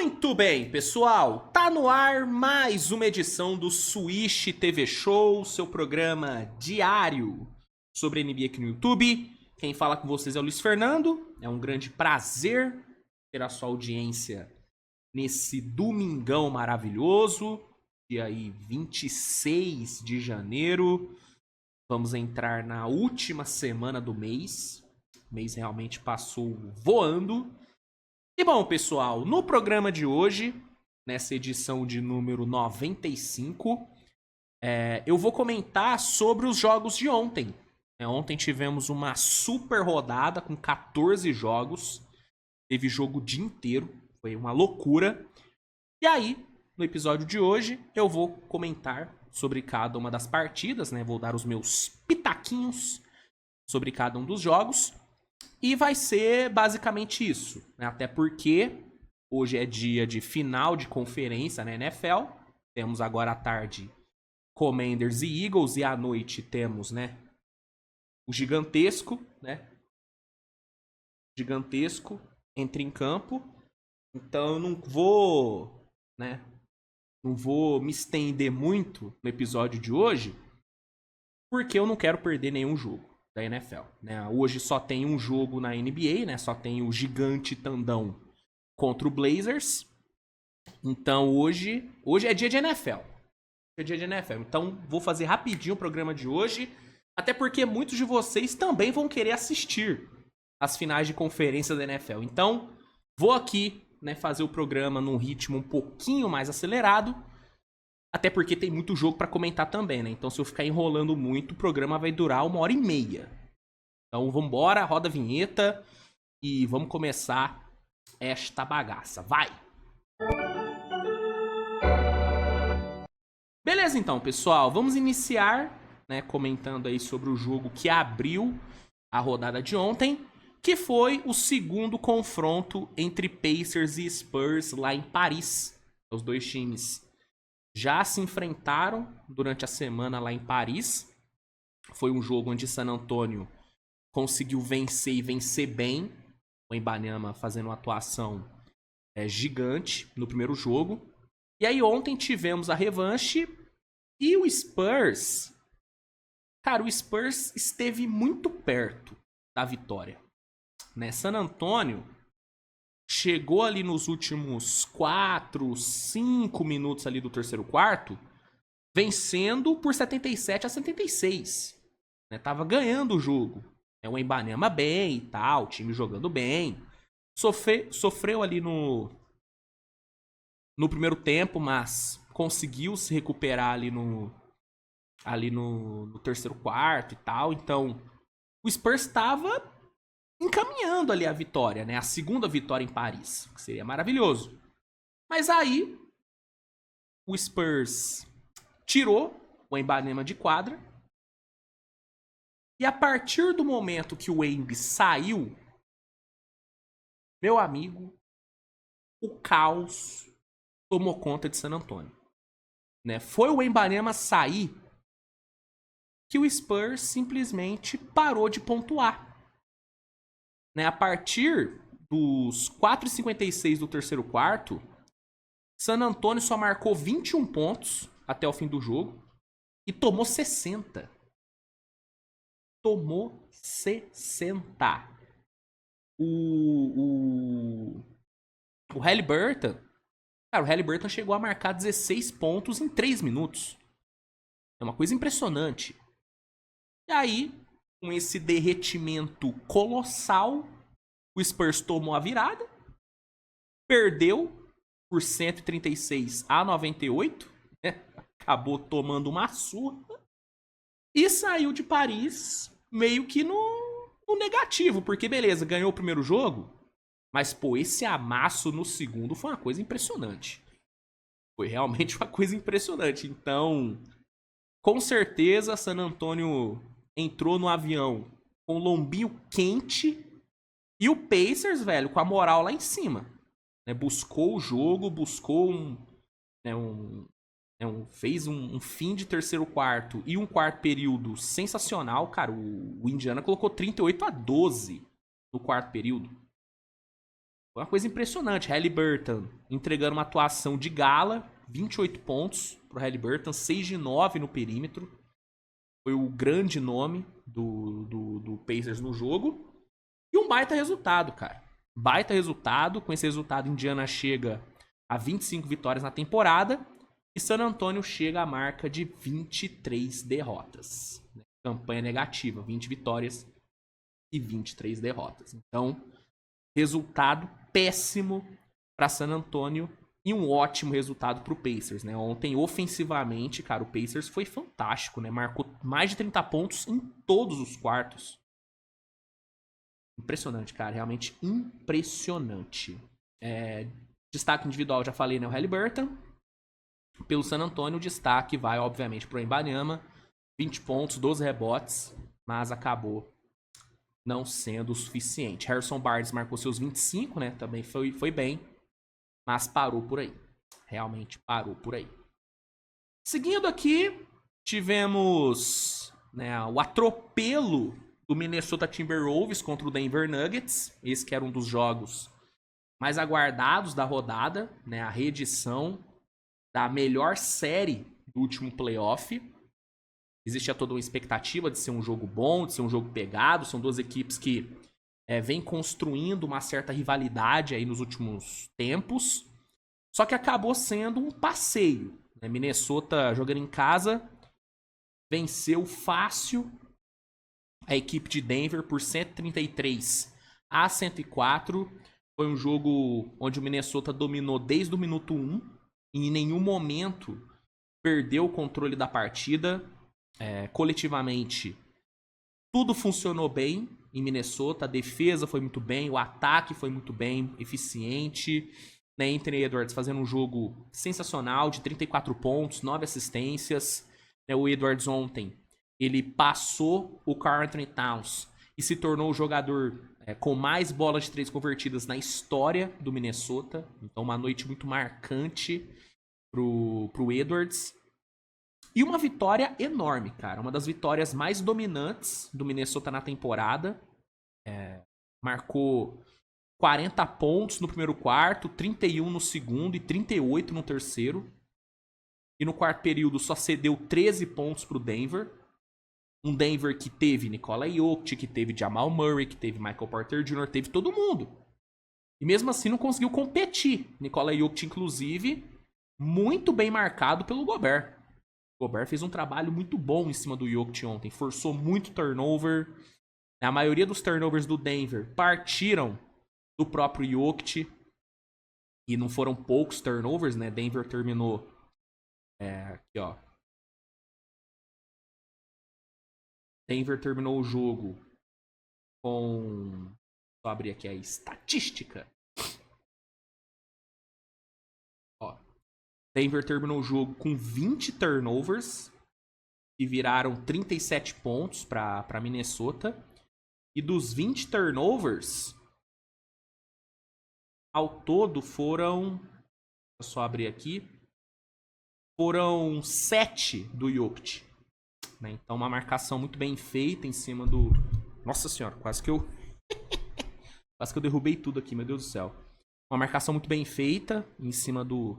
Muito bem, pessoal, tá no ar mais uma edição do Switch TV Show, seu programa diário sobre NBA aqui no YouTube. Quem fala com vocês é o Luiz Fernando, é um grande prazer ter a sua audiência nesse domingão maravilhoso, dia aí 26 de janeiro. Vamos entrar na última semana do mês, o mês realmente passou voando. E bom, pessoal, no programa de hoje, nessa edição de número 95, eu vou comentar sobre os jogos de ontem. Ontem tivemos uma super rodada com 14 jogos, teve jogo o dia inteiro, foi uma loucura. E aí, no episódio de hoje, eu vou comentar sobre cada uma das partidas, né? Vou dar os meus pitaquinhos sobre cada um dos jogos. E vai ser basicamente isso, né? Até porque hoje é dia de final de conferência na NFL. Temos agora à tarde Commanders e Eagles e à noite temos, né, o gigantesco, né? Gigantesco entra em campo. Então eu não vou, né, não vou me estender muito no episódio de hoje, porque eu não quero perder nenhum jogo da NFL, né? Hoje só tem um jogo na NBA, né? Só tem o Gigante Tandão contra o Blazers. Então hoje é dia de NFL. É dia de NFL. Então vou fazer rapidinho o programa de hoje, até porque muitos de vocês também vão querer assistir as finais de conferência da NFL. Então vou aqui, né, fazer o programa num ritmo um pouquinho mais acelerado. Até porque tem muito jogo pra comentar também, né? Então se eu ficar enrolando muito, o programa vai durar 1h30. Então vambora, roda a vinheta e vamos começar esta bagaça. Vai! Beleza então, pessoal. Vamos iniciar, né, comentando aí sobre o jogo que abriu a rodada de ontem, que foi o segundo confronto entre Pacers e Spurs lá em Paris. Os dois times já se enfrentaram durante a semana lá em Paris. Foi um jogo onde San Antonio conseguiu vencer e vencer bem. O Wembanyama fazendo uma atuação gigante no primeiro jogo. E aí ontem tivemos a revanche e o Spurs... Cara, o Spurs esteve muito perto da vitória, né? San Antonio chegou ali nos últimos 4, 5 minutos ali do terceiro quarto, vencendo por 77-76. Né? Tava ganhando o jogo. O Wembanyama bem e tal, o time jogando bem. Sofreu ali no primeiro tempo, mas conseguiu se recuperar ali no terceiro quarto e tal. Então, o Spurs estava encaminhando ali a vitória, né? A segunda vitória em Paris, que seria maravilhoso. Mas aí, o Spurs tirou o Wembanyama de quadra. E a partir do momento que o Wemby saiu, meu amigo, o caos tomou conta de San Antonio. Né? Foi o Wembanyama sair que o Spurs simplesmente parou de pontuar. Né? A partir dos 4h56 do terceiro quarto, San Antonio só marcou 21 pontos até o fim do jogo e tomou 60. Tomou 60. O Haliburton, cara, o Haliburton chegou a marcar 16 pontos em 3 minutos. É uma coisa impressionante. E aí, com esse derretimento colossal, o Spurs tomou a virada, perdeu por 136-98, né? Acabou tomando uma surra e saiu de Paris meio que no negativo, porque beleza, ganhou o primeiro jogo, mas pô, esse amasso no segundo foi uma coisa impressionante. Foi realmente uma coisa impressionante. Então, com certeza, San Antonio entrou no avião com o lombinho quente e o Pacers, velho, com a moral lá em cima. Né? Buscou o jogo, buscou fez um fim de terceiro quarto e um quarto período sensacional. Cara, o Indiana colocou 38-12 no quarto período. Foi uma coisa impressionante. Haliburton entregando uma atuação de gala, 28 pontos pro Haliburton, 6 de 9 no perímetro. Foi o grande nome do Pacers no jogo. E um baita resultado, cara. Baita resultado. Com esse resultado, Indiana chega a 25 vitórias na temporada. E San Antonio chega à marca de 23 derrotas. Campanha negativa, 20 vitórias e 23 derrotas. Então, resultado péssimo para San Antonio e um ótimo resultado para o Pacers, né? Ontem, ofensivamente, cara, o Pacers foi fantástico, né? Marcou mais de 30 pontos em todos os quartos. Impressionante, cara. Realmente impressionante. Destaque individual, já falei, né? O Haliburton. Pelo San Antonio, o destaque vai, obviamente, pro Wembanyama. 20 pontos, 12 rebotes, mas acabou não sendo o suficiente. Harrison Barnes marcou seus 25, né? Também foi bem, mas parou por aí. Realmente parou por aí. Seguindo aqui, tivemos, né, o atropelo do Minnesota Timberwolves contra o Denver Nuggets. Esse que era um dos jogos mais aguardados da rodada, né? A reedição da melhor série do último playoff. Existia toda uma expectativa de ser um jogo bom, de ser um jogo pegado. São duas equipes que vêm construindo uma certa rivalidade aí nos últimos tempos. Só que acabou sendo um passeio, né? Minnesota, jogando em casa, venceu fácil a equipe de Denver por 133-104. Foi um jogo onde o Minnesota dominou desde o minuto 1 e em nenhum momento perdeu o controle da partida. Coletivamente, tudo funcionou bem em Minnesota. A defesa foi muito bem, o ataque foi muito bem, eficiente, né? Anthony Edwards fazendo um jogo sensacional, de 34 pontos, 9 assistências, né? O Edwards ontem, ele passou o Karl Anthony Towns e se tornou o jogador com mais bolas de 3 convertidas na história do Minnesota. Então uma noite muito marcante pro Edwards. E uma vitória enorme, cara. Uma das vitórias mais dominantes do Minnesota na temporada. Marcou 40 pontos no primeiro quarto, 31 no segundo e 38 no terceiro. E no quarto período só cedeu 13 pontos pro Denver. Um Denver que teve Nikola Jokic, que teve Jamal Murray, que teve Michael Porter Jr., teve todo mundo. E mesmo assim não conseguiu competir. Nikola Jokic, inclusive, muito bem marcado pelo Gobert. O Gobert fez um trabalho muito bom em cima do Jokic ontem. Forçou muito turnover. A maioria dos turnovers do Denver partiram do próprio Jokic. E não foram poucos turnovers, né? Denver terminou... aqui, ó. Denver terminou o jogo com... Vou abrir aqui a estatística. Ó. Denver terminou o jogo com 20 turnovers e viraram 37 pontos para Minnesota. E dos 20 turnovers, ao todo foram... Vou só abrir aqui. Foram 7 do Jokic. Né? Então uma marcação muito bem feita em cima do... Nossa senhora, quase que eu derrubei tudo aqui, meu Deus do céu. Uma marcação muito bem feita em cima do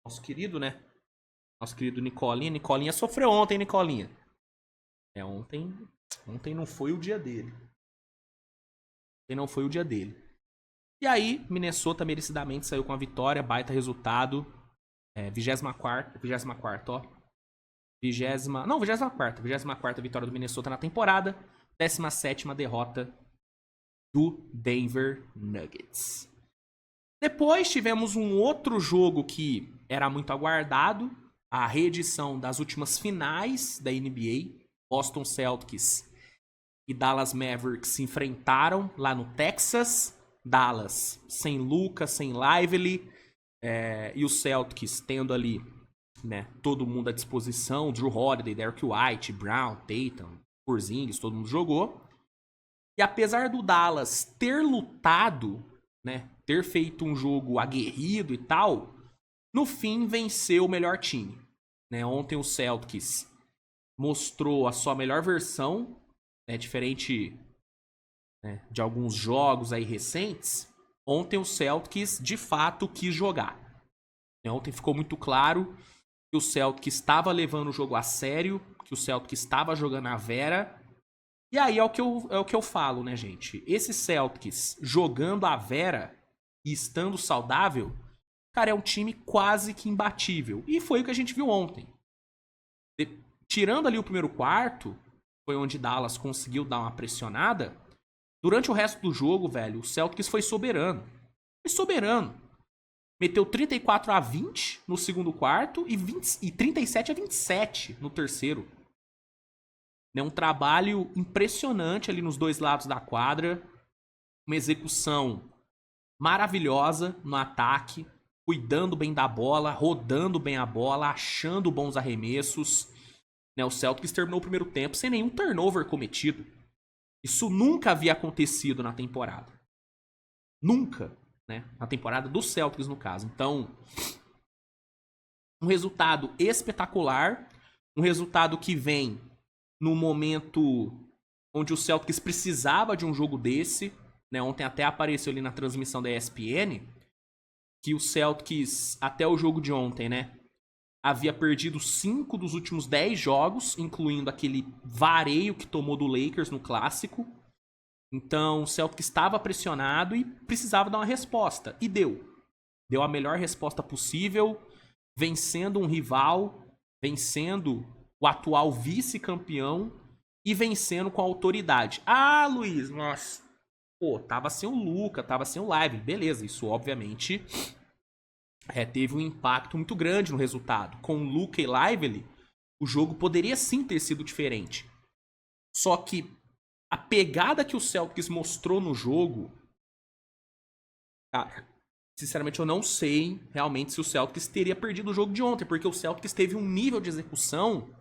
nosso querido, né? Nosso querido Nicolinha. Nicolinha sofreu ontem, Nicolinha. Ontem não foi o dia dele. Ontem não foi o dia dele. E aí, Minnesota merecidamente saiu com a vitória, baita resultado. 24ª, ó. 24ª vitória do Minnesota na temporada. 17ª derrota do Denver Nuggets. Depois tivemos um outro jogo que era muito aguardado. A reedição das últimas finais da NBA. Boston Celtics e Dallas Mavericks se enfrentaram lá no Texas. Dallas sem Luka, sem Lively. E os Celtics tendo ali, né, todo mundo à disposição. Drew Holiday, Derrick White, Brown, Tatum, Porzingis, todo mundo jogou. E apesar do Dallas ter lutado, né, ter feito um jogo aguerrido e tal, no fim venceu o melhor time. Né? Ontem o Celtics mostrou a sua melhor versão, né, diferente, né, de alguns jogos aí recentes. Ontem o Celtics, de fato, quis jogar. Ontem ficou muito claro que o Celtics estava levando o jogo a sério, que o Celtics estava jogando a vera. E aí é o que eu falo, né, gente? Esse Celtics jogando a vera e estando saudável, cara, é um time quase que imbatível. E foi o que a gente viu ontem. Tirando ali o primeiro quarto, foi onde Dallas conseguiu dar uma pressionada. Durante o resto do jogo, velho, o Celtics foi soberano. Foi soberano. Meteu 34-20 no segundo quarto e 37-27 no terceiro. Um trabalho impressionante ali nos dois lados da quadra. Uma execução maravilhosa no ataque. Cuidando bem da bola, rodando bem a bola, achando bons arremessos. O Celtics terminou o primeiro tempo sem nenhum turnover cometido. Isso nunca havia acontecido na temporada. Nunca, né? Na temporada do Celtics, no caso. Então, um resultado espetacular. Um resultado que vem no momento onde o Celtics precisava de um jogo desse. Né? Ontem até apareceu ali na transmissão da ESPN que o Celtics, até o jogo de ontem, né, havia perdido 5 dos últimos 10 jogos, incluindo aquele vareio que tomou do Lakers no Clássico. Então o Celtics estava pressionado e precisava dar uma resposta. E deu. Deu a melhor resposta possível, vencendo um rival, vencendo o atual vice-campeão e vencendo com autoridade. Ah, Luiz, nossa. Pô, tava sem o Luka, tava sem o Lively. Beleza, isso obviamente teve um impacto muito grande no resultado. Com Luka e Lively, o jogo poderia sim ter sido diferente. Só que a pegada que o Celtics mostrou no jogo, cara, sinceramente eu não sei realmente se o Celtics teria perdido o jogo de ontem, porque o Celtics teve um nível de execução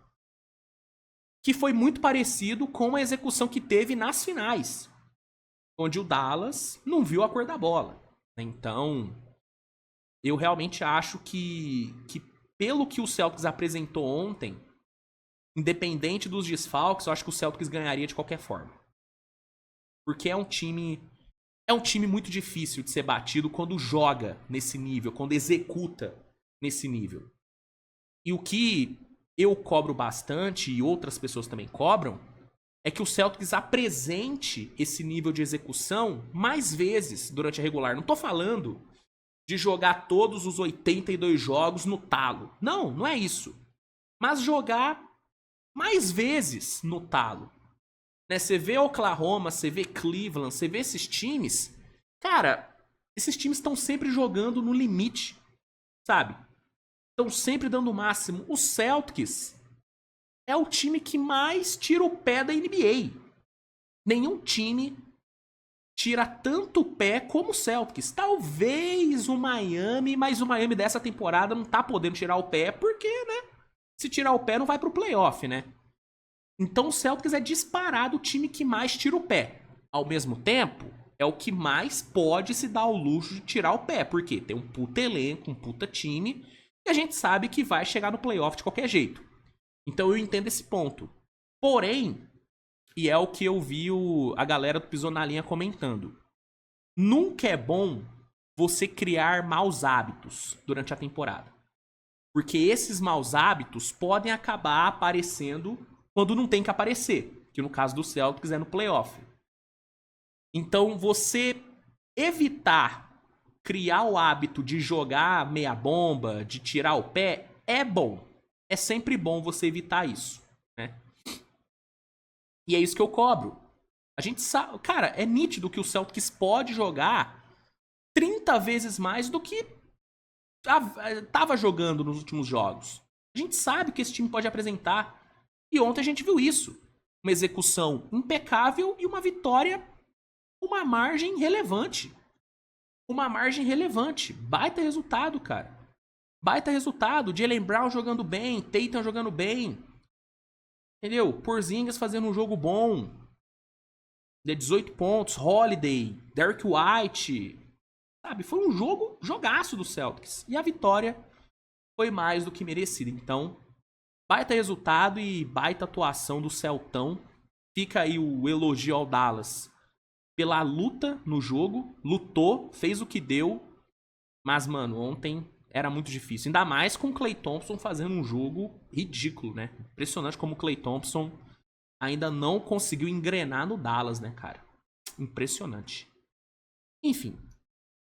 que foi muito parecido com a execução que teve nas finais, onde o Dallas não viu a cor da bola. Então, eu realmente acho que pelo que o Celtics apresentou ontem, independente dos desfalques, eu acho que o Celtics ganharia de qualquer forma. Porque é um time muito difícil de ser batido quando joga nesse nível, quando executa nesse nível. E o que eu cobro bastante, e outras pessoas também cobram, é que o Celtics apresente esse nível de execução mais vezes durante a regular. Não tô falando de jogar todos os 82 jogos no talo. Não, não é isso. Mas jogar mais vezes no talo. Né? Você vê Oklahoma, você vê Cleveland, você vê esses times. Cara, esses times estão sempre jogando no limite, sabe? Estão sempre dando o máximo. O Celtics é o time que mais tira o pé da NBA. Nenhum time tira tanto o pé como o Celtics. Talvez o Miami, mas o Miami dessa temporada não tá podendo tirar o pé porque, né? Se tirar o pé não vai pro playoff, né? Então o Celtics é disparado o time que mais tira o pé. Ao mesmo tempo, é o que mais pode se dar o luxo de tirar o pé. Porque tem um puta elenco, um puta time, e a gente sabe que vai chegar no playoff de qualquer jeito. Então eu entendo esse ponto. Porém, e é o que eu vi a galera do Pisou na Linha comentando, nunca é bom você criar maus hábitos durante a temporada. Porque esses maus hábitos podem acabar aparecendo quando não tem que aparecer. Que no caso do Celtics é no playoff. Então você evitar criar o hábito de jogar meia bomba, de tirar o pé, é bom. É sempre bom você evitar isso, né? E é isso que eu cobro. A gente sabe... Cara, é nítido que o Celtics pode jogar 30 vezes mais do que tava jogando nos últimos jogos. A gente sabe que esse time pode apresentar. E ontem a gente viu isso. Uma execução impecável e uma vitória, uma margem relevante. Uma margem relevante. Baita resultado, cara. Baita resultado. Jaylen Brown jogando bem, Tatum jogando bem. Entendeu? Porzingis fazendo um jogo bom. De 18 pontos, Holiday, Derrick White. Sabe, foi um jogaço do Celtics. E a vitória foi mais do que merecida. Então, baita resultado e baita atuação do Celtão. Fica aí o elogio ao Dallas pela luta no jogo, lutou, fez o que deu, mas, mano, ontem era muito difícil. Ainda mais com o Klay Thompson fazendo um jogo ridículo, né? Impressionante como o Klay Thompson ainda não conseguiu engrenar no Dallas, né, cara? Impressionante. Enfim.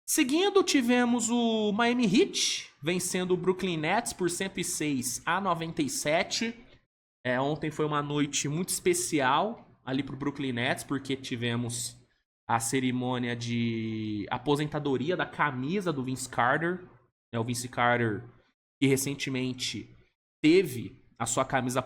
Seguindo, tivemos o Miami Heat vencendo o Brooklyn Nets por 106-97. Ontem foi uma noite muito especial ali pro Brooklyn Nets, porque tivemos a cerimônia de aposentadoria da camisa do Vince Carter. O Vince Carter, que recentemente teve a sua camisa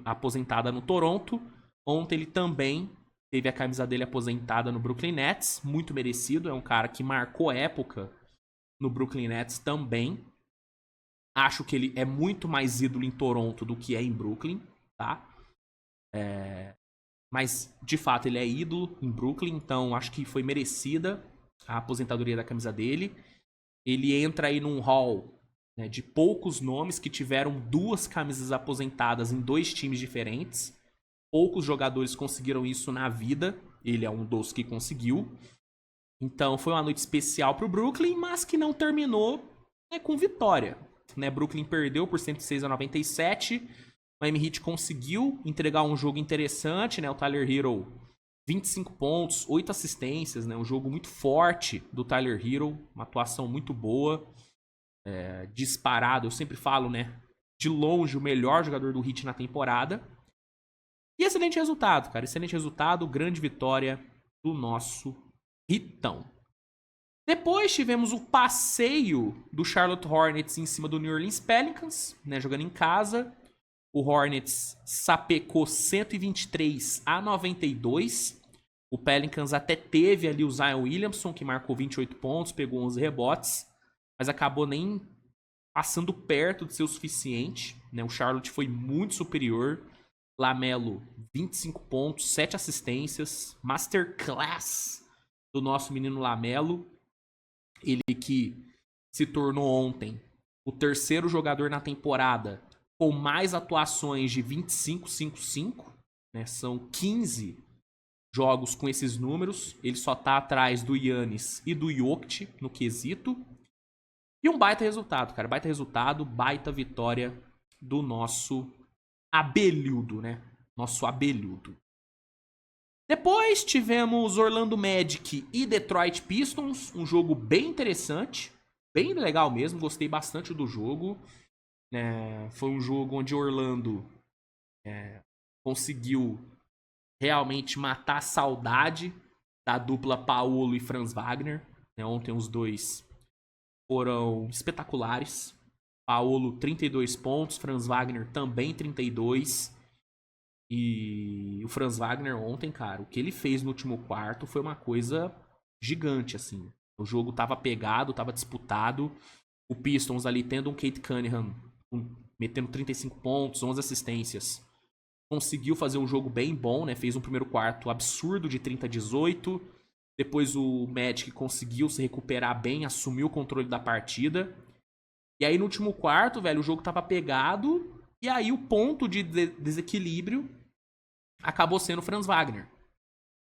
aposentada no Toronto. Ontem ele também teve a camisa dele aposentada no Brooklyn Nets. Muito merecido. É um cara que marcou época no Brooklyn Nets também. Acho que ele é muito mais ídolo em Toronto do que é em Brooklyn, tá? Mas, de fato, ele é ídolo em Brooklyn, então acho que foi merecida a aposentadoria da camisa dele. Ele entra aí num hall, né, de poucos nomes que tiveram 2 camisas aposentadas em 2 times diferentes. Poucos jogadores conseguiram isso na vida. Ele é um dos que conseguiu. Então foi uma noite especial pro Brooklyn, mas que não terminou, né, com vitória. Né, Brooklyn perdeu por 106-97. Miami Heat conseguiu entregar um jogo interessante, né? O Tyler Hero, 25 pontos, 8 assistências, né? Um jogo muito forte do Tyler Hero, uma atuação muito boa, disparado. Eu sempre falo, né? De longe, o melhor jogador do Heat na temporada. E excelente resultado, cara. Excelente resultado, grande vitória do nosso Hitão. Depois tivemos o passeio do Charlotte Hornets em cima do New Orleans Pelicans, né, jogando em casa. O Hornets sapecou 123-92. O Pelicans até teve ali o Zion Williamson, que marcou 28 pontos, pegou 11 rebotes, mas acabou nem passando perto de ser o suficiente, né? O Charlotte foi muito superior. LaMelo, 25 pontos, 7 assistências. Masterclass do nosso menino LaMelo. Ele que se tornou ontem o terceiro jogador na temporada com mais atuações de 25-5-5. Né? São 15 jogos com esses números. Ele só tá atrás do Giannis e do Jokic no quesito. E um baita resultado, cara. Baita resultado, baita vitória do nosso abelhudo, né? Nosso abelhudo. Depois tivemos Orlando Magic e Detroit Pistons, um jogo bem interessante, bem legal mesmo, gostei bastante do jogo. Foi um jogo onde Orlando conseguiu realmente matar a saudade da dupla Paolo e Franz Wagner. Ontem os dois foram espetaculares. Paolo 32 pontos, Franz Wagner também 32. E o Franz Wagner ontem, cara, o que ele fez no último quarto foi uma coisa gigante, assim. O jogo tava pegado, tava disputado. O Pistons ali tendo um Kate Cunningham metendo 35 pontos, 11 assistências. Conseguiu fazer um jogo bem bom, né? Fez um primeiro quarto absurdo de 30-18. Depois o Magic conseguiu se recuperar bem, assumiu o controle da partida. E aí no último quarto, velho, o jogo tava pegado. E aí o ponto de desequilíbrio acabou sendo o Franz Wagner.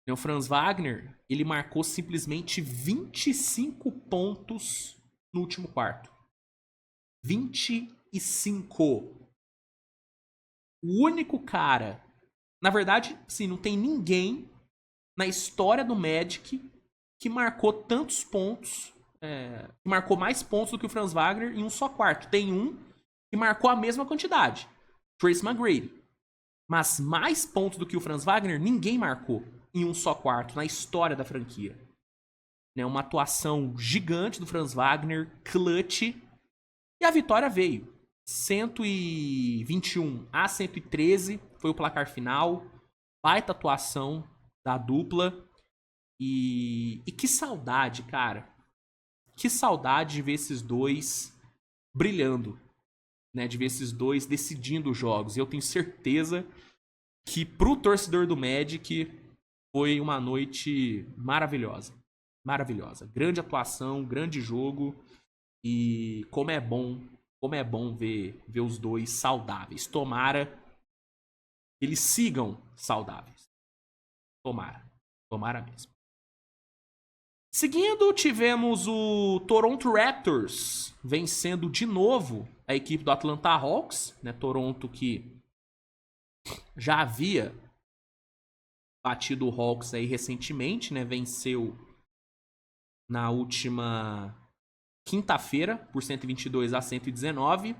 O Franz Wagner, ele marcou simplesmente 25 pontos no último quarto. 25. O único cara... Na verdade, sim, não tem ninguém na história do Magic que marcou tantos pontos, que marcou mais pontos do que o Franz Wagner em um só quarto. Tem um que marcou a mesma quantidade, Tracy McGrady. Mas mais pontos do que o Franz Wagner, ninguém marcou em um só quarto na história da franquia. Uma atuação gigante do Franz Wagner, clutch. E a vitória veio. 121-113 foi o placar final. Baita atuação da dupla. E que saudade, cara. Que saudade de ver esses dois brilhando. Né, de ver esses dois decidindo os jogos. E eu tenho certeza que pro torcedor do Magic foi uma noite maravilhosa. Maravilhosa. Grande atuação, grande jogo. E como é bom ver os dois saudáveis. Tomara que eles sigam saudáveis. Tomara mesmo. Seguindo, tivemos o Toronto Raptors vencendo de novo a equipe do Atlanta Hawks, né? Toronto que já havia batido o Hawks aí recentemente, né? Venceu na última quinta-feira por 122-119.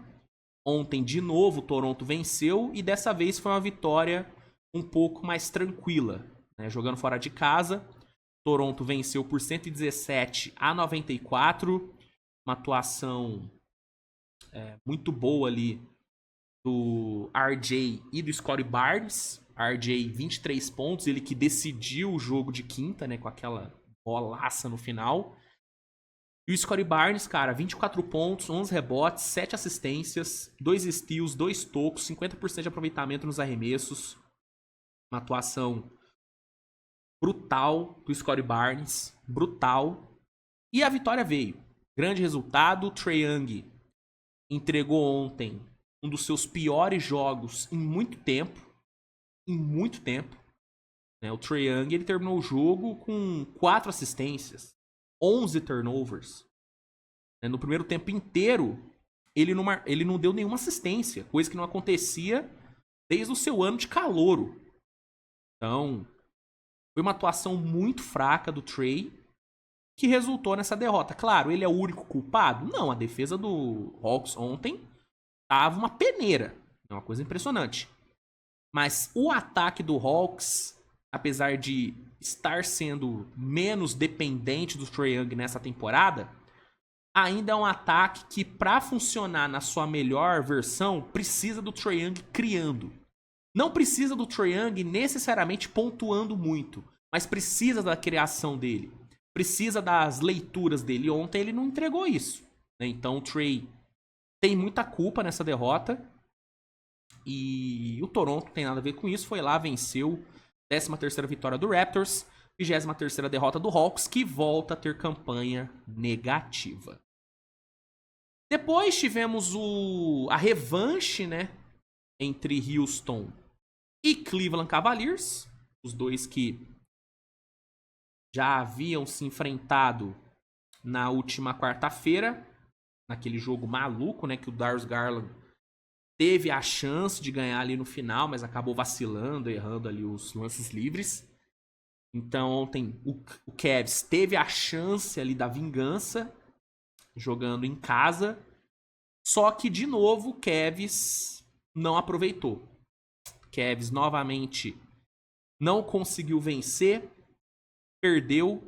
Ontem, de novo, o Toronto venceu e dessa vez foi uma vitória um pouco mais tranquila, né? Jogando fora de casa, Toronto venceu por 117-94. Uma atuação muito boa ali do RJ e do Scottie Barnes. RJ 23 pontos, ele que decidiu o jogo de quinta, né, com aquela bolaça no final. E o Scottie Barnes, cara, 24 pontos, 11 rebotes, 7 assistências, 2 steals, 2 tocos, 50% de aproveitamento nos arremessos. Uma atuação brutal do Scottie Barnes, brutal. E a vitória veio. Grande resultado, o Trae Young entregou ontem um dos seus piores jogos em muito tempo. Em muito tempo. Né? O Trae Young, ele terminou o jogo com 4 assistências, 11 turnovers. Né? No primeiro tempo inteiro, ele não deu nenhuma assistência, coisa que não acontecia desde o seu ano de calouro. Então, foi uma atuação muito fraca do Trae que resultou nessa derrota. Claro, ele é o único culpado? Não, a defesa do Hawks ontem tava uma peneira. É uma coisa impressionante. Mas o ataque do Hawks, apesar de estar sendo menos dependente do Trae Young nessa temporada, ainda é um ataque que, para funcionar na sua melhor versão, precisa do Trae Young criando. Não precisa do Trae Young necessariamente pontuando muito, mas precisa da criação dele. Precisa das leituras dele. Ontem ele não entregou isso. Né? Então o Trae tem muita culpa nessa derrota. E o Toronto não tem nada a ver com isso. Foi lá, venceu. 13ª vitória do Raptors. 23ª derrota do Hawks, que volta a ter campanha negativa. Depois tivemos a revanche, né? Entre Houston e Cleveland Cavaliers. Os dois que já haviam se enfrentado na última quarta-feira, naquele jogo maluco, né, que o Darius Garland teve a chance de ganhar ali no final, mas acabou vacilando, errando ali os lances livres. Então ontem o Cavs teve a chance ali da vingança, jogando em casa, só que de novo o Cavs não aproveitou. O Cavs novamente não conseguiu vencer, perdeu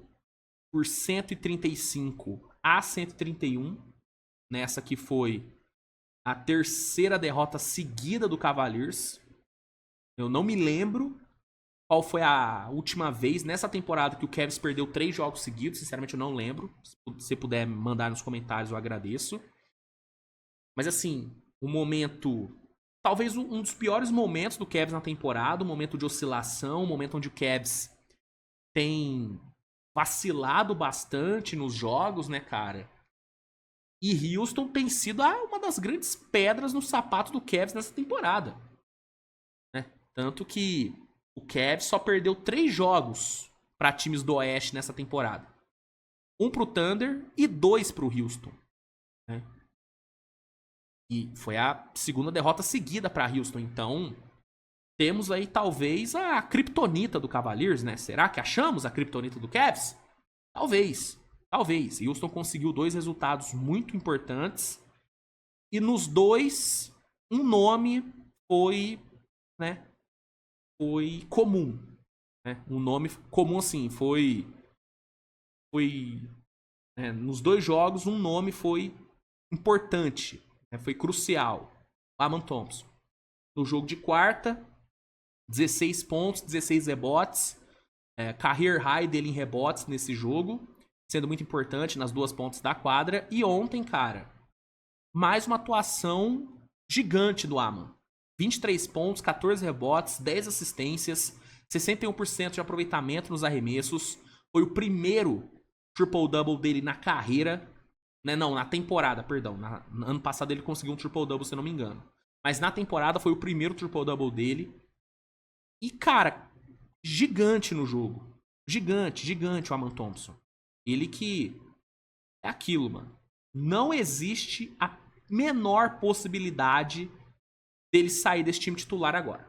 por 135-131. Nessa que foi a terceira derrota seguida do Cavaliers. Eu não me lembro qual foi a última vez nessa temporada que o Cavs perdeu 3 jogos seguidos. Sinceramente, eu não lembro. Se você puder mandar nos comentários, eu agradeço. Mas assim, um momento... Talvez um dos piores momentos do Cavs na temporada. Um momento de oscilação. Um momento onde o Cavs tem vacilado bastante nos jogos, né, cara? E Houston tem sido uma das grandes pedras no sapato do Cavs nessa temporada. Né? Tanto que o Cavs só perdeu 3 jogos para times do Oeste nessa temporada. 1 pro Thunder e 2 pro Houston. Né? E foi a segunda derrota seguida para Houston. Então, temos aí talvez a criptonita do Cavaliers, né? Será que achamos a criptonita do Cavs? Talvez. Talvez. Houston conseguiu 2 resultados muito importantes. E nos 2, um nome foi, né? Foi comum. Né? Um nome comum, assim, foi nos 2 jogos, um nome foi importante. Né? Foi crucial. Lamar Thompson. No jogo de quarta, 16 pontos, 16 rebotes. Career high dele em rebotes nesse jogo. Sendo muito importante nas 2 pontas da quadra. E ontem, cara, mais uma atuação gigante do Aman. 23 pontos, 14 rebotes, 10 assistências, 61% de aproveitamento nos arremessos. Foi o primeiro triple-double dele na carreira. Né? Não, na temporada, perdão. No ano passado ele conseguiu um triple-double, se eu não me engano. Mas na temporada foi o primeiro triple-double dele. E, cara, gigante no jogo. Gigante o Aman Thompson. Ele que é aquilo, mano. Não existe a menor possibilidade dele sair desse time titular agora.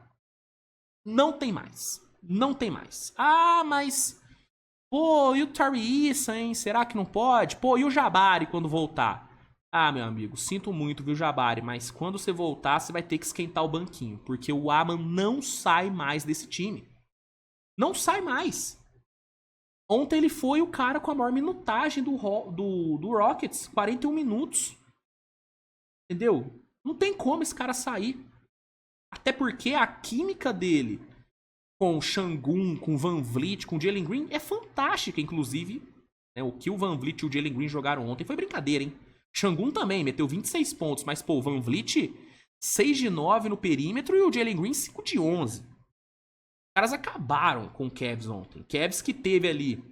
Não tem mais. Não tem mais. Ah, mas... Pô, e o Tari Issa, hein? Será que não pode? Pô, e o Jabari quando voltar? Ah, meu amigo, sinto muito, viu, Jabari? Mas quando você voltar, você vai ter que esquentar o banquinho. Porque o Aman não sai mais desse time. Não sai mais. Ontem ele foi o cara com a maior minutagem do Rockets. 41 minutos. Entendeu? Não tem como esse cara sair. Até porque a química dele com o Şengün, com o Van Vliet, com o Jalen Green é fantástica, inclusive. Né, o que o Van Vliet e o Jalen Green jogaram ontem foi brincadeira, hein? Şengün também meteu 26 pontos, mas, pô, o Van Vliet 6 de 9 no perímetro e o Jalen Green 5 de 11. Os caras acabaram com o Cavs ontem. Cavs que teve ali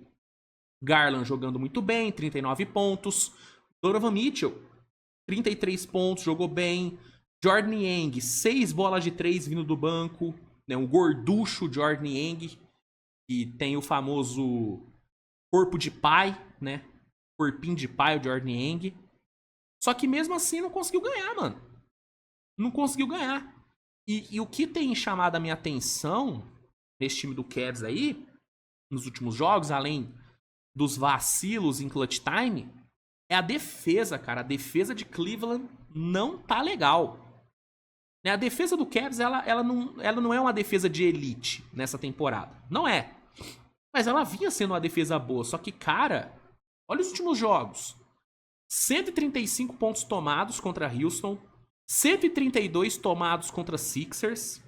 Garland jogando muito bem, 39 pontos. Donovan Mitchell, 33 pontos, jogou bem. Jordan Yang, 6 bolas de 3 vindo do banco. Né, um gorducho Jordan Yang, que tem o famoso corpo de pai, né? Corpinho de pai, o Jordan Yang. Só que mesmo assim não conseguiu ganhar, mano. Não conseguiu ganhar. E o que tem chamado a minha atenção nesse time do Cavs aí, nos últimos jogos, além dos vacilos em clutch time, é a defesa, cara. A defesa de Cleveland não tá legal. A defesa do Cavs, ela não é uma defesa de elite nessa temporada. Não é. Mas ela vinha sendo uma defesa boa. Só que, cara, olha os últimos jogos. 135 pontos tomados contra Houston. 132 tomados contra Sixers.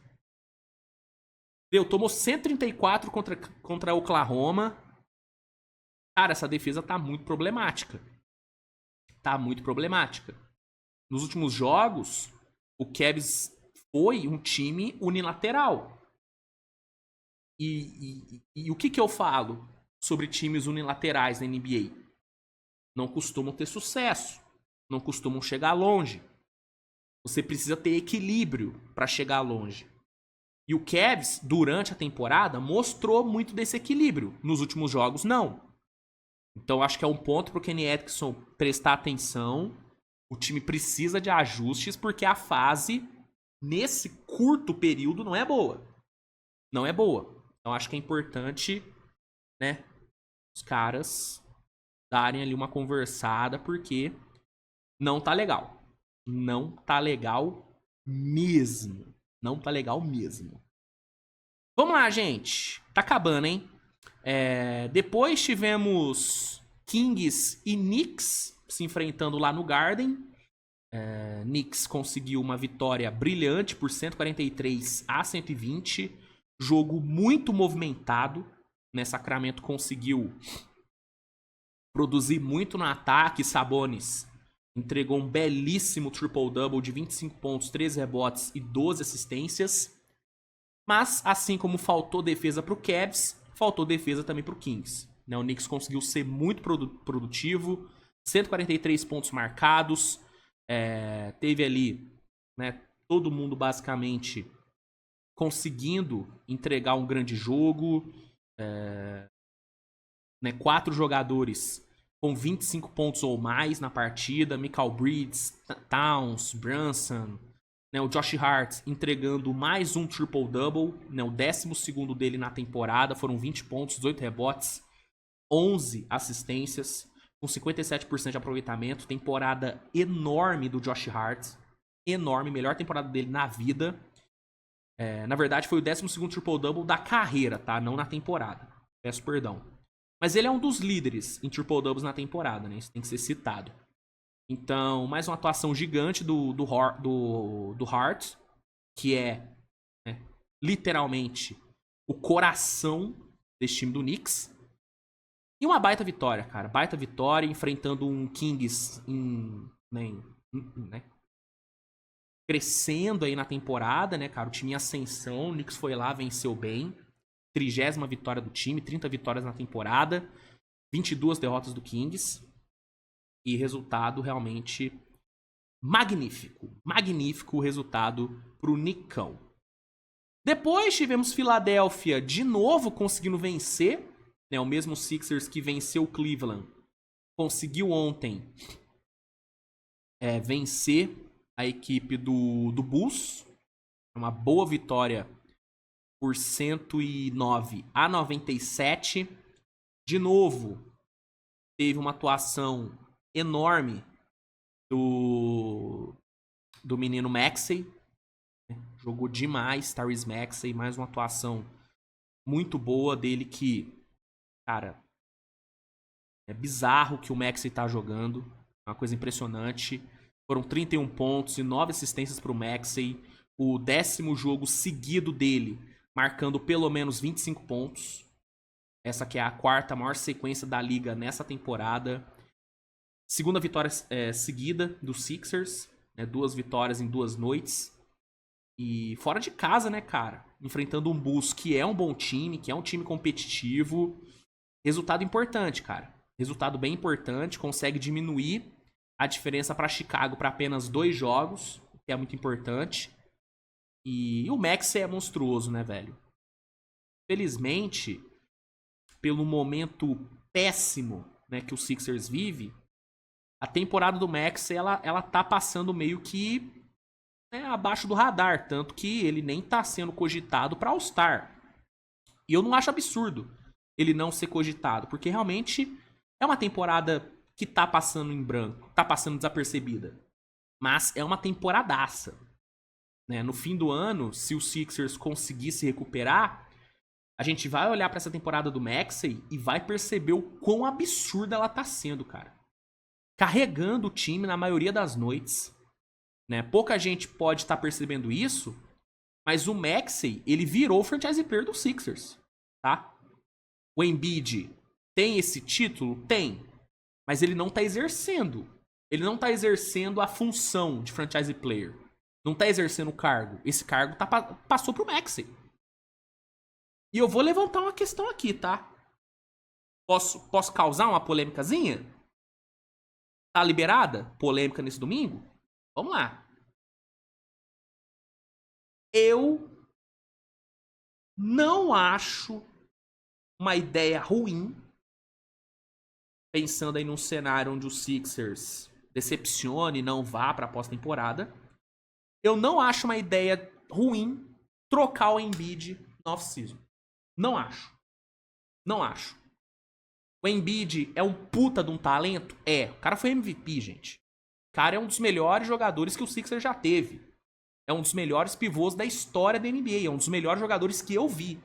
Tomou 134 contra Oklahoma. Cara, essa defesa tá muito problemática. Tá muito problemática. Nos últimos jogos, o Cavs foi um time unilateral. E o que eu falo sobre times unilaterais na NBA? Não costumam ter sucesso. Não costumam chegar longe. Você precisa ter equilíbrio para chegar longe. E o Cavs, durante a temporada, mostrou muito desse equilíbrio. Nos últimos jogos, não. Então, acho que é um ponto para o Kenny Atkinson prestar atenção. O time precisa de ajustes, porque a fase, nesse curto período, não é boa. Não é boa. Então, acho que é importante, né, os caras darem ali uma conversada, porque não tá legal. Não tá legal mesmo. Não tá legal mesmo. Vamos lá, gente. Tá acabando, hein? Depois tivemos Kings e Knicks se enfrentando lá no Garden. Knicks conseguiu uma vitória brilhante por 143-120. Jogo muito movimentado. Sacramento conseguiu produzir muito no ataque. Sabonis entregou um belíssimo triple-double de 25 pontos, 13 rebotes e 12 assistências. Mas, assim como faltou defesa pro Cavs, faltou defesa também pro Kings. O Knicks conseguiu ser muito produtivo. 143 pontos marcados. Teve ali, né, todo mundo basicamente conseguindo entregar um grande jogo. 4 jogadores com 25 pontos ou mais na partida. Mikal Bridges, Towns, Brunson, o Josh Hart entregando mais um triple-double, o 12º dele na temporada. Foram 20 pontos, 18 rebotes, 11 assistências, com 57% de aproveitamento. Temporada enorme do Josh Hart. Enorme, melhor temporada dele na vida. Na verdade, foi o 12º triple-double da carreira, tá? Não na temporada. Peço perdão. Mas ele é um dos líderes em triple-doubles na temporada, né? Isso tem que ser citado. Então, mais uma atuação gigante do Hart, que é, né, literalmente o coração desse time do Knicks. E uma baita vitória, cara. Baita vitória, enfrentando um Kings crescendo aí na temporada, né, cara? O time em ascensão, o Knicks foi lá, venceu bem. 30ª vitória do time, 30 vitórias na temporada, 22 derrotas do Kings. E resultado realmente magnífico. Magnífico o resultado pro Nicão. Depois tivemos Filadélfia de novo conseguindo vencer né? O mesmo Sixers que venceu o Cleveland conseguiu ontem vencer a equipe do Bulls. Uma boa vitória por 109-97. De novo, teve uma atuação enorme do menino Maxey. Jogou demais, Tyrese Maxey. Mais uma atuação muito boa dele que, cara, é bizarro que o Maxey tá jogando. Uma coisa impressionante. Foram 31 pontos e 9 assistências pro Maxey. O 10º jogo seguido dele, marcando pelo menos 25 pontos. Essa que é a 4ª maior sequência da liga nessa temporada. Segunda vitória seguida do Sixers, né? 2 vitórias em 2 noites. E fora de casa, né, cara? Enfrentando um Bulls que é um bom time, que é um time competitivo. Resultado importante, cara. Resultado bem importante. Consegue diminuir a diferença para Chicago para apenas 2 jogos, o que é muito importante. E o Maxey é monstruoso, né, velho? Felizmente, pelo momento péssimo, né, que o Sixers vive, a temporada do Maxey, ela tá passando meio que, né, abaixo do radar. Tanto que ele nem tá sendo cogitado pra All-Star. E eu não acho absurdo ele não ser cogitado, porque realmente é uma temporada que tá passando em branco, tá passando desapercebida. Mas é uma temporadaça. Né? No fim do ano, se o Sixers conseguir se recuperar, a gente vai olhar pra essa temporada do Maxey e vai perceber o quão absurda ela tá sendo, cara. Carregando o time na maioria das noites. Né? Pouca gente pode estar percebendo isso, mas o Maxey, ele virou o franchise player do Sixers. Tá? O Embiid tem esse título? Tem. Mas ele não tá exercendo. Ele não tá exercendo a função de franchise player. Não tá exercendo o cargo. Esse cargo passou pro Maxey. E eu vou levantar uma questão aqui, tá? Posso causar uma polêmicazinha? Tá liberada? Polêmica nesse domingo? Vamos lá. Eu não acho uma ideia ruim, pensando aí num cenário onde o Sixers decepcione e não vá pra pós-temporada. Eu não acho uma ideia ruim trocar o Embiid no off-season. Não acho. Não acho. O Embiid é um puta de um talento? É. O cara foi MVP, gente. O cara é um dos melhores jogadores que o Sixers já teve. É um dos melhores pivôs da história da NBA. É um dos melhores jogadores que eu vi.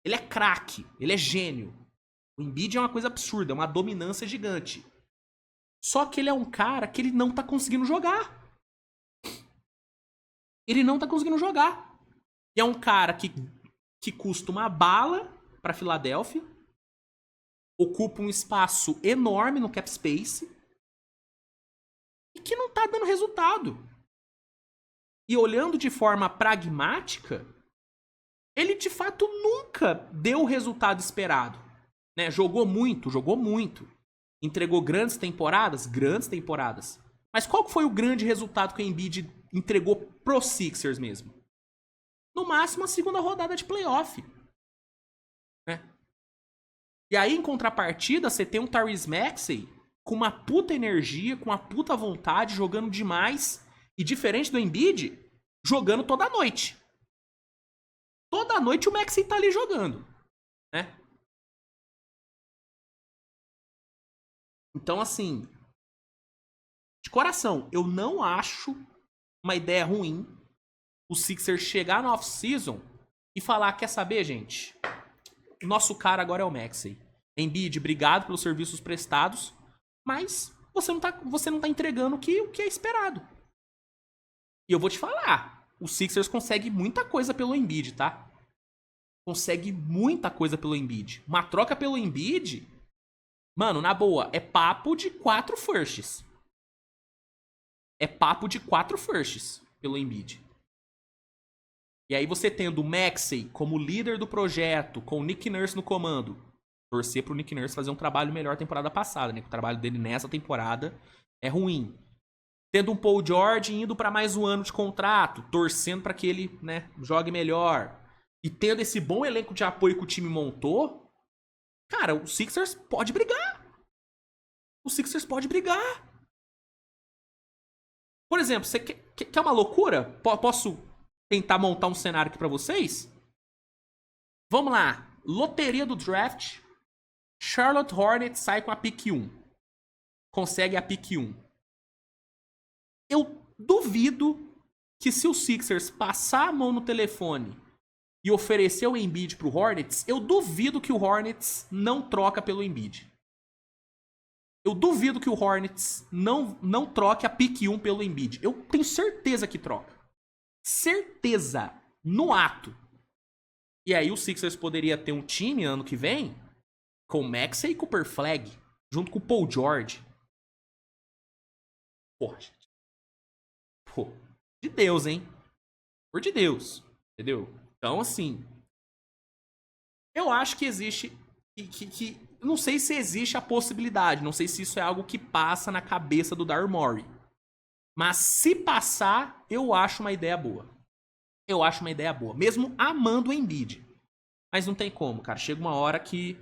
Ele é craque. Ele é gênio. O Embiid é uma coisa absurda. É uma dominância gigante. Só que ele é um cara que ele não tá conseguindo jogar. Ele não tá conseguindo jogar. E é um cara que custa uma bala pra Filadélfia. Ocupa um espaço enorme no cap space. E que não tá dando resultado. E olhando de forma pragmática, ele de fato nunca deu o resultado esperado. Né? Jogou muito. Entregou grandes temporadas. Mas qual foi o grande resultado que o Embiid entregou pro Sixers mesmo? No máximo a segunda rodada de playoff. Né? E aí, em contrapartida, você tem um Tyrese Maxey com uma puta energia, com uma puta vontade, jogando demais. E diferente do Embiid, jogando toda noite. Toda noite o Maxey tá ali jogando. Né? Então, assim, de coração, eu não acho uma ideia ruim o Sixers chegar no off-season e falar, quer saber, gente? O nosso cara agora é o Maxey. Embiid, obrigado pelos serviços prestados, mas você não tá entregando o que é esperado. E eu vou te falar, o Sixers consegue muita coisa pelo Embiid, tá? Consegue muita coisa pelo Embiid. Uma troca pelo Embiid, mano, na boa, é papo de 4 firsts. É papo de 4 firsts pelo Embiid. E aí você tendo o Maxey como líder do projeto, com o Nick Nurse no comando, torcer pro Nick Nurse fazer um trabalho melhor temporada passada, né? O trabalho dele nessa temporada é ruim. Tendo um Paul George indo para mais um ano de contrato, torcendo para que ele, né, jogue melhor. E tendo esse bom elenco de apoio que o time montou, cara, o Sixers pode brigar. O Sixers pode brigar. Por exemplo, você quer uma loucura? Posso tentar montar um cenário aqui pra vocês? Vamos lá. Loteria do draft. Charlotte Hornets sai com a pick 1. Consegue a pick 1. Eu duvido que se o Sixers passar a mão no telefone e oferecer o Embiid pro Hornets, eu duvido que o Hornets não troca pelo Embiid. Eu duvido que o Hornets não troque a pick 1 pelo Embiid. Eu tenho certeza que troca. Certeza. No ato. E aí o Sixers poderia ter um time ano que vem com o Maxey e Cooper Flag, junto com o Paul George. Porra, gente. Pô, de Deus, hein? Por de Deus. Entendeu? Então, assim, eu acho que existe... não sei se existe a possibilidade. Não sei se isso é algo que passa na cabeça do Daryl Morey. Mas se passar, eu acho uma ideia boa. Eu acho uma ideia boa. Mesmo amando o Embiid. Mas não tem como, cara. Chega uma hora que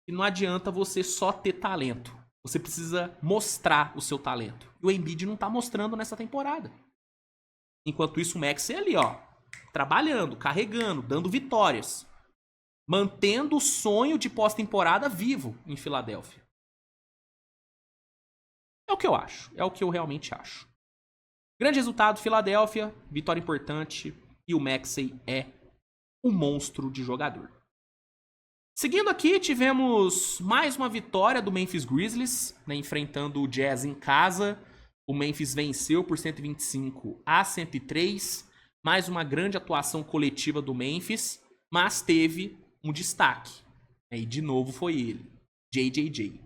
não adianta você só ter talento. Você precisa mostrar o seu talento. E o Embiid não tá mostrando nessa temporada. Enquanto isso, o Maxey ali, ó, trabalhando, carregando, dando vitórias. Mantendo o sonho de pós-temporada vivo em Filadélfia. É o que eu acho. É o que eu realmente acho. Grande resultado, Filadélfia. Vitória importante. E o Maxey é um monstro de jogador. Seguindo aqui, tivemos mais uma vitória do Memphis Grizzlies, né, enfrentando o Jazz em casa. O Memphis venceu por 125-103. Mais uma grande atuação coletiva do Memphis, mas teve um destaque. E de novo foi ele, JJJ.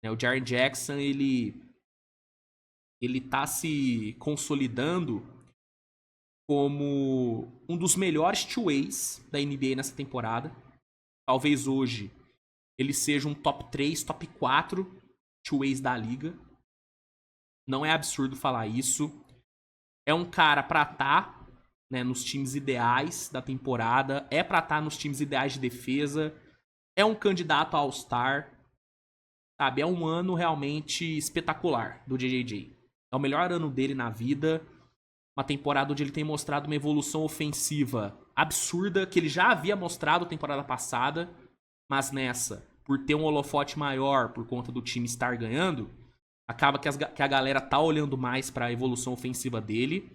O Jaren Jackson, ele tá se consolidando como um dos melhores two-ways da NBA nessa temporada. Talvez hoje ele seja um top 3, top 4 two-ways da liga. Não é absurdo falar isso. É um cara pra estar, né, nos times ideais da temporada. É pra estar nos times ideais de defesa. É um candidato a All-Star. Sabe? É um ano realmente espetacular do JJJ. É o melhor ano dele na vida. Uma temporada onde ele tem mostrado uma evolução ofensiva absurda, que ele já havia mostrado na temporada passada, mas nessa, por ter um holofote maior por conta do time estar ganhando, acaba que a galera tá olhando mais para a evolução ofensiva dele.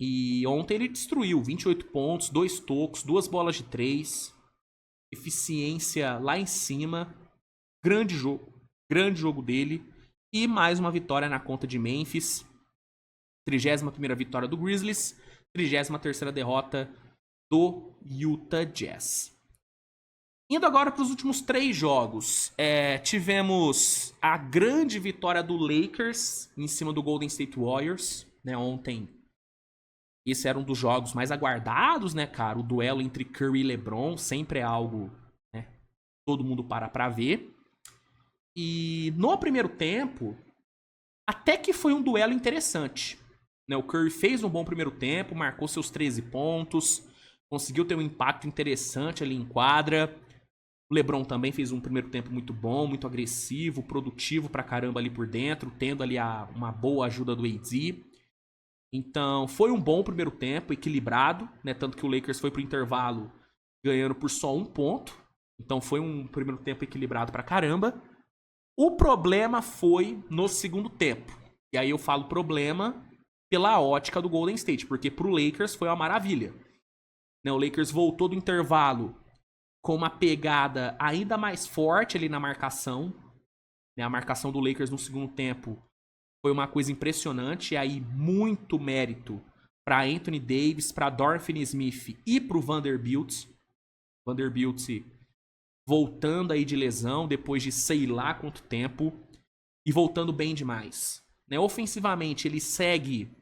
E ontem ele destruiu 28 pontos, 2 tocos, 2 bolas de 3, eficiência lá em cima, grande jogo dele, e mais uma vitória na conta de Memphis. 31ª vitória do Grizzlies, 33ª derrota do Utah Jazz. Indo agora para os últimos 3 jogos, tivemos a grande vitória do Lakers em cima do Golden State Warriors, né, ontem. Esse era um dos jogos mais aguardados, né, cara? O duelo entre Curry e LeBron sempre é algo, né, todo mundo para pra ver. E no primeiro tempo, até que foi um duelo interessante. O Curry fez um bom primeiro tempo, marcou seus 13 pontos, conseguiu ter um impacto interessante ali em quadra. O LeBron também fez um primeiro tempo muito bom, muito agressivo, produtivo pra caramba ali por dentro, tendo ali uma boa ajuda do AD. Então, foi um bom primeiro tempo, equilibrado, né? Tanto que o Lakers foi pro intervalo ganhando por só 1 ponto. Então, foi um primeiro tempo equilibrado pra caramba. O problema foi no segundo tempo. E aí eu falo problema pela ótica do Golden State, porque pro Lakers foi uma maravilha. O Lakers voltou do intervalo com uma pegada ainda mais forte ali na marcação. A marcação do Lakers no segundo tempo foi uma coisa impressionante. E aí muito mérito para Anthony Davis, para Dorian Finney-Smith e pro Vanderbilt. Vanderbilt voltando aí de lesão depois de sei lá quanto tempo e voltando bem demais. Ofensivamente ele segue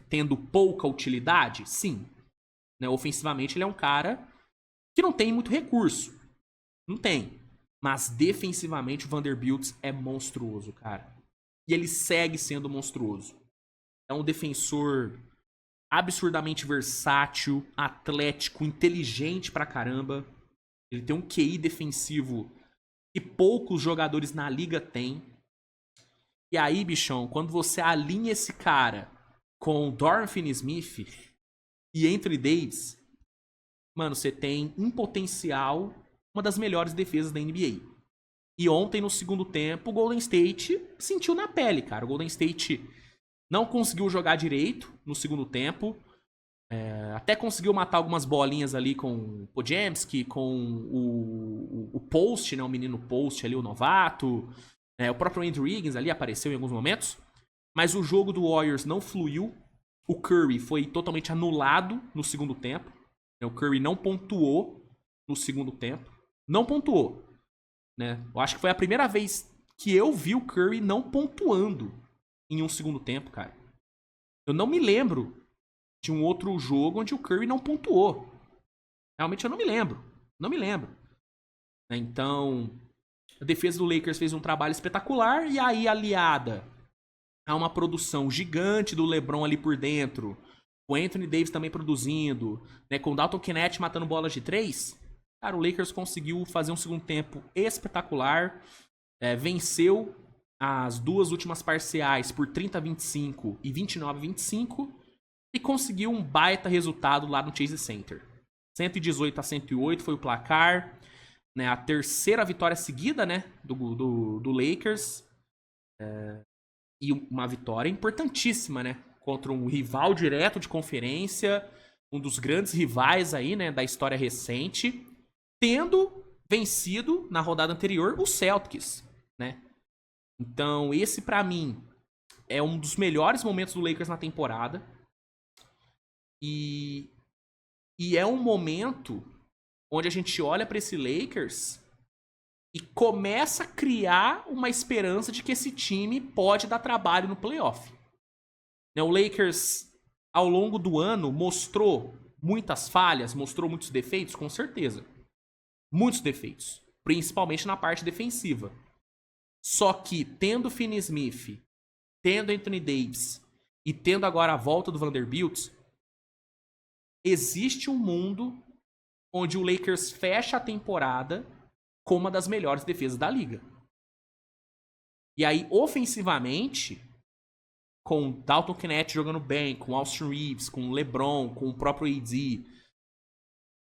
tendo pouca utilidade? Sim. Ofensivamente ele é um cara que não tem muito recurso. Não tem. Mas defensivamente o Vanderbilt é monstruoso, cara. E ele segue sendo monstruoso. É um defensor absurdamente versátil, atlético, inteligente pra caramba. Ele tem um QI defensivo que poucos jogadores na liga têm. E aí, bichão, quando você alinha esse cara com Dorian Finney-Smith e Anthony Davis, mano, você tem um potencial, uma das melhores defesas da NBA. E ontem, no segundo tempo, o Golden State sentiu na pele, cara. O Golden State não conseguiu jogar direito no segundo tempo. Até conseguiu matar algumas bolinhas ali com o Podziemski, com o Post, né? O menino Post ali, o novato. O próprio Andrew Wiggins ali apareceu em alguns momentos. Mas o jogo do Warriors não fluiu. O Curry foi totalmente anulado no segundo tempo. O Curry não pontuou no segundo tempo. Não pontuou. Né? Eu acho que foi a primeira vez que eu vi o Curry não pontuando em um segundo tempo, cara. Eu não me lembro de um outro jogo onde o Curry não pontuou. Realmente eu não me lembro. Não me lembro. Então, a defesa do Lakers fez um trabalho espetacular. E aí, aliada a uma produção gigante do LeBron ali por dentro, o Anthony Davis também produzindo, né, com o Dalton Knecht matando bolas de 3, cara, o Lakers conseguiu fazer um segundo tempo espetacular. Venceu as duas últimas parciais por 30-25 e 29-25. E conseguiu um baita resultado lá no Chase Center. 118-108 foi o placar. Né, a terceira vitória seguida, né, do Lakers. E uma vitória importantíssima, né? Contra um rival direto de conferência. Um dos grandes rivais aí, né, da história recente. Tendo vencido na rodada anterior o Celtics, né? Então esse pra mim é um dos melhores momentos do Lakers na temporada. E é um momento onde a gente olha para esse Lakers e começa a criar uma esperança de que esse time pode dar trabalho no playoff. O Lakers, ao longo do ano, mostrou muitas falhas, mostrou muitos defeitos, com certeza. Muitos defeitos, principalmente na parte defensiva. Só que, tendo Finney-Smith, tendo Anthony Davis e tendo agora a volta do Vanderbilt, existe um mundo onde o Lakers fecha a temporada com uma das melhores defesas da liga. E aí, ofensivamente, com Dalton Knecht jogando bem, com Austin Reeves, com LeBron, com o próprio AD,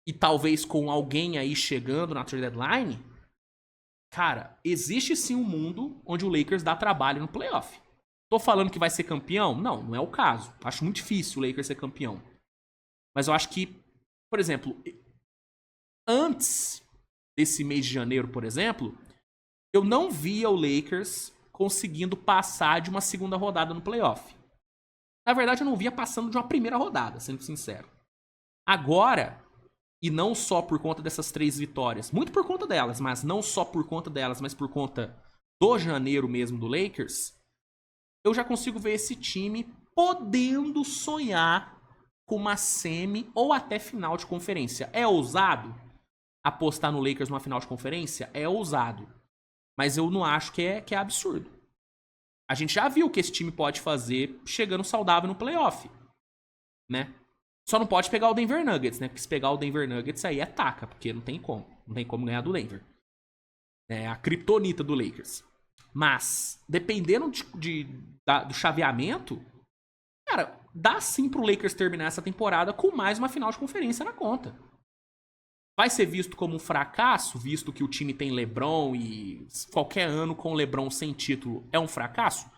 e talvez com alguém aí chegando na trade deadline, cara, existe sim um mundo onde o Lakers dá trabalho no playoff. Tô falando que vai ser campeão? Não, não é o caso. Acho muito difícil o Lakers ser campeão. Mas eu acho que, por exemplo, antes desse mês de janeiro, por exemplo, eu não via o Lakers conseguindo passar de uma segunda rodada no playoff. Na verdade, eu não via passando de uma primeira rodada, sendo sincero. Agora, e não só por conta dessas 3 vitórias, muito por conta delas, mas não só por conta delas, mas por conta do janeiro mesmo do Lakers, eu já consigo ver esse time podendo sonhar com uma semi ou até final de conferência. É ousado apostar no Lakers numa final de conferência? É ousado. Mas eu não acho que é absurdo. A gente já viu o que esse time pode fazer chegando saudável no playoff, né? Só não pode pegar o Denver Nuggets, né? Porque se pegar o Denver Nuggets aí é taca, porque não tem como. Não tem como ganhar do Denver. É a criptonita do Lakers. Mas, dependendo do chaveamento, cara, dá sim pro Lakers terminar essa temporada com mais uma final de conferência na conta. Vai ser visto como um fracasso, visto que o time tem LeBron e qualquer ano com LeBron sem título é um fracasso?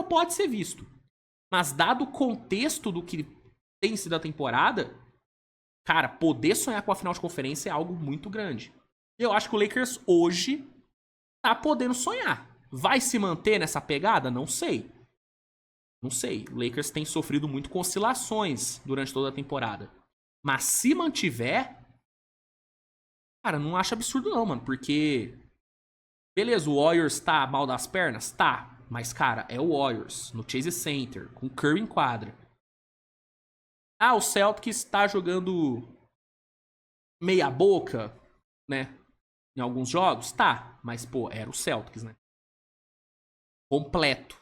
Pode ser visto. Mas dado o contexto do que tem sido a temporada, cara, poder sonhar com a final de conferência é algo muito grande. Eu acho que o Lakers hoje tá podendo sonhar. Vai se manter nessa pegada? Não sei. Não sei. O Lakers tem sofrido muito com oscilações durante toda a temporada. Mas se mantiver, cara, não acho absurdo não, mano. Porque, beleza, o Warriors tá mal das pernas? Tá. Mas, cara, é o Warriors no Chase Center, com Curry em quadra. Ah, o Celtics tá jogando meia boca, né? Em alguns jogos? Tá. Mas, pô, era o Celtics, né? Completo.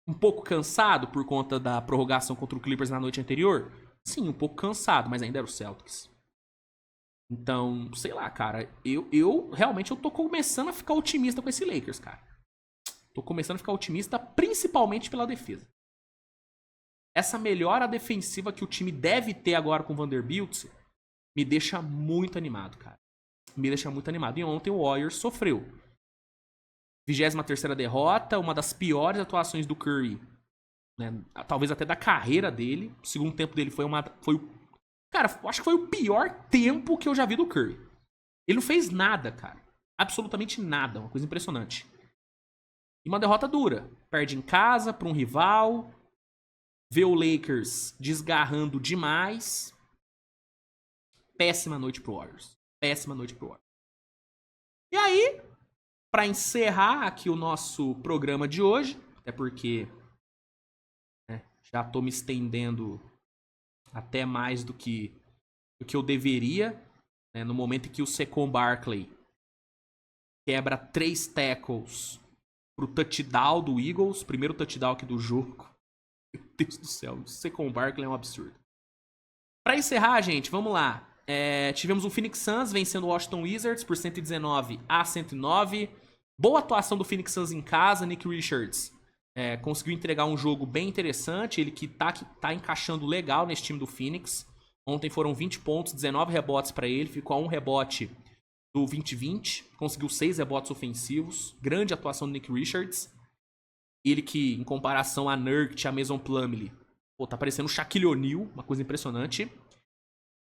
Um pouco cansado por conta da prorrogação contra o Clippers na noite anterior? Sim, um pouco cansado, mas ainda era o Celtics. Então, sei lá, cara. Eu realmente eu tô começando a ficar otimista com esse Lakers, cara. Tô começando a ficar otimista, principalmente pela defesa. Essa melhora defensiva que o time deve ter agora com o Vanderbilt me deixa muito animado, cara. Me deixa muito animado. E ontem o Warriors sofreu. 23ª derrota, uma das piores atuações do Curry, né? Talvez até da carreira dele. O segundo tempo dele foi cara, acho que foi o pior tempo que eu já vi do Curry. Ele não fez nada, cara. Absolutamente nada. Uma coisa impressionante. E uma derrota dura. Perde em casa pra um rival. Vê o Lakers desgarrando demais. Péssima noite pro Warriors. Péssima noite pro Warriors. E aí, pra encerrar aqui o nosso programa de hoje, até porque, né, já tô me estendendo até mais do que eu deveria, né, no momento em que o Saquon Barkley quebra 3 tackles pro touchdown do Eagles, primeiro touchdown aqui do jogo. Meu Deus do céu, o Saquon Barkley é um absurdo. Pra encerrar, gente, vamos lá. Tivemos o Phoenix Suns vencendo o Washington Wizards por 119-109. Boa atuação do Phoenix Suns em casa. Nick Richards conseguiu entregar um jogo bem interessante. Ele que tá encaixando legal nesse time do Phoenix. Ontem foram 20 pontos, 19 rebotes para ele. Ficou a um rebote do 20-20. Conseguiu 6 rebotes ofensivos. Grande atuação do Nick Richards. Ele que, em comparação a Nurkic, a Mason Plumlee, tá parecendo o Shaquille O'Neal. Uma coisa impressionante.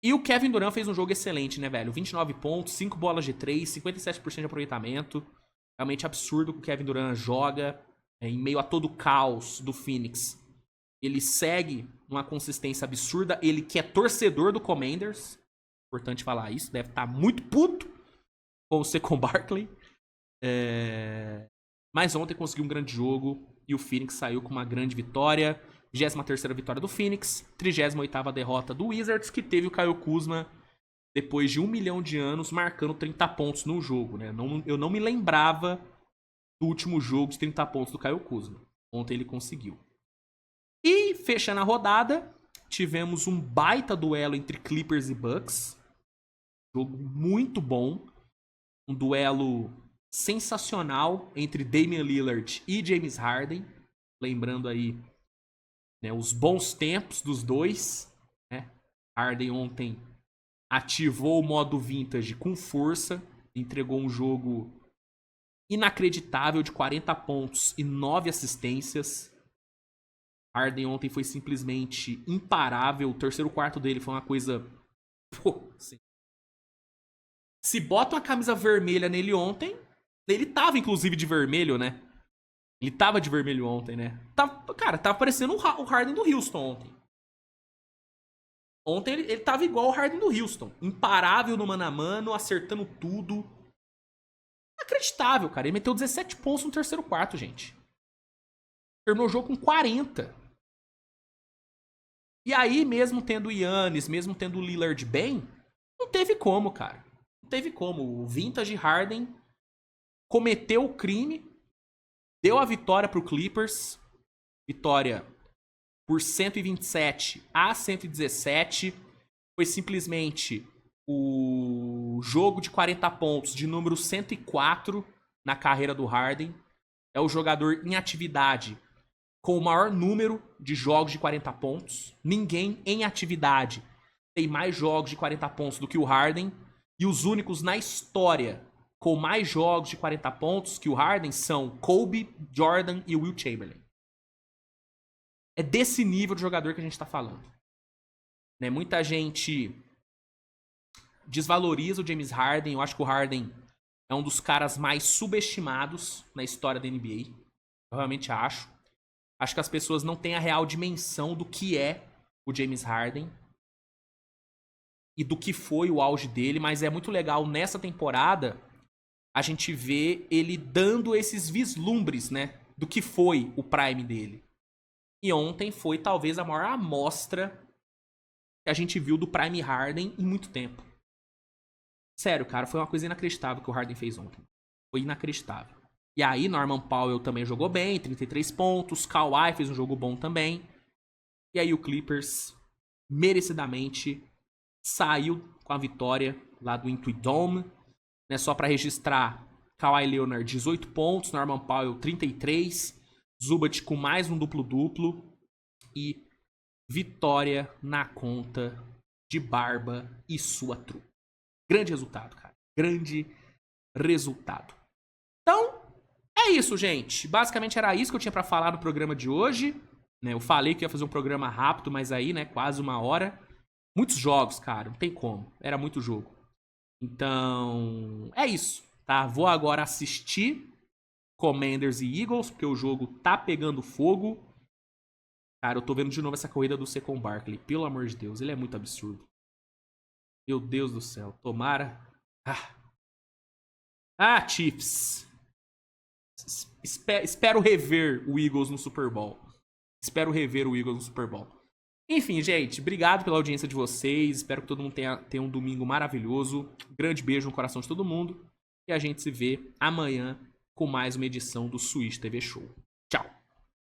E o Kevin Durant fez um jogo excelente, né, velho? 29 pontos, 5 bolas de 3, 57% de aproveitamento. Realmente absurdo que o Kevin Durant joga em meio a todo o caos do Phoenix. Ele segue uma consistência absurda. Ele que é torcedor do Commanders. Importante falar isso. Deve estar muito puto com o Saquon Barkley. Mas ontem conseguiu um grande jogo. E o Phoenix saiu com uma grande vitória. 23ª vitória do Phoenix, 38ª derrota do Wizards, que teve o Kyle Kuzma, depois de 1 milhão de anos, marcando 30 pontos no jogo, né? Eu não me lembrava do último jogo de 30 pontos do Kyle Kuzma. Ontem ele conseguiu. E, fechando a rodada, tivemos um baita duelo entre Clippers e Bucks. Jogo muito bom. Um duelo sensacional entre Damian Lillard e James Harden. Lembrando aí, né, os bons tempos dos dois, né? Harden ontem ativou o modo vintage com força, entregou um jogo inacreditável de 40 pontos e 9 assistências. Harden ontem foi simplesmente imparável. O terceiro quarto dele foi uma coisa... assim. Se bota uma camisa vermelha nele ontem, ele tava inclusive de vermelho, né? Ele tava de vermelho ontem, né? Cara, tava parecendo o Harden do Houston ontem. Ontem ele tava igual o Harden do Houston. Imparável no mano a mano, acertando tudo. Inacreditável, cara. Ele meteu 17 pontos no terceiro quarto, gente. Terminou o jogo com 40. E aí, mesmo tendo o Giannis, mesmo tendo o Lillard bem, não teve como, cara. Não teve como. O vintage Harden cometeu o crime. Deu a vitória pro Clippers. Vitória por 127-117. Foi simplesmente o jogo de 40 pontos de número 104 na carreira do Harden. É o jogador em atividade com o maior número de jogos de 40 pontos. Ninguém em atividade tem mais jogos de 40 pontos do que o Harden. E os únicos na história com mais jogos de 40 pontos que o Harden são Kobe, Jordan e Will Chamberlain. É desse nível de jogador que a gente tá falando. Né? Muita gente desvaloriza o James Harden. Eu acho que o Harden é um dos caras mais subestimados na história da NBA. Eu realmente acho. Acho que as pessoas não têm a real dimensão do que é o James Harden. E do que foi o auge dele. Mas é muito legal nessa temporada a gente vê ele dando esses vislumbres, né, do que foi o prime dele. E ontem foi talvez a maior amostra que a gente viu do prime Harden em muito tempo. Sério, cara, foi uma coisa inacreditável que o Harden fez ontem. Foi inacreditável. E aí, Norman Powell também jogou bem, 33 pontos. Kawhi fez um jogo bom também. E aí o Clippers, merecidamente, saiu com a vitória lá do Intuit Dome. Né, só para registrar, Kawhi Leonard 18 pontos, Norman Powell 33, Zubat com mais um duplo-duplo e vitória na conta de Barba e sua trupe. Grande resultado, cara. Grande resultado. Então, é isso, gente. Basicamente era isso que eu tinha pra falar no programa de hoje. Né, eu falei que ia fazer um programa rápido, mas aí, né, quase 1 hora. Muitos jogos, cara. Não tem como. Era muito jogo. Então, é isso, tá? Vou agora assistir Commanders e Eagles, porque o jogo tá pegando fogo. Cara, eu tô vendo de novo essa corrida do Saquon Barkley. Pelo amor de Deus, ele é muito absurdo. Meu Deus do céu. Tomara... Chiefs. Espero rever o Eagles no Super Bowl. Espero rever o Eagles no Super Bowl. Enfim, gente, obrigado pela audiência de vocês. Espero que todo mundo tenha um domingo maravilhoso. Grande beijo no coração de todo mundo. E a gente se vê amanhã com mais uma edição do Switch TV Show.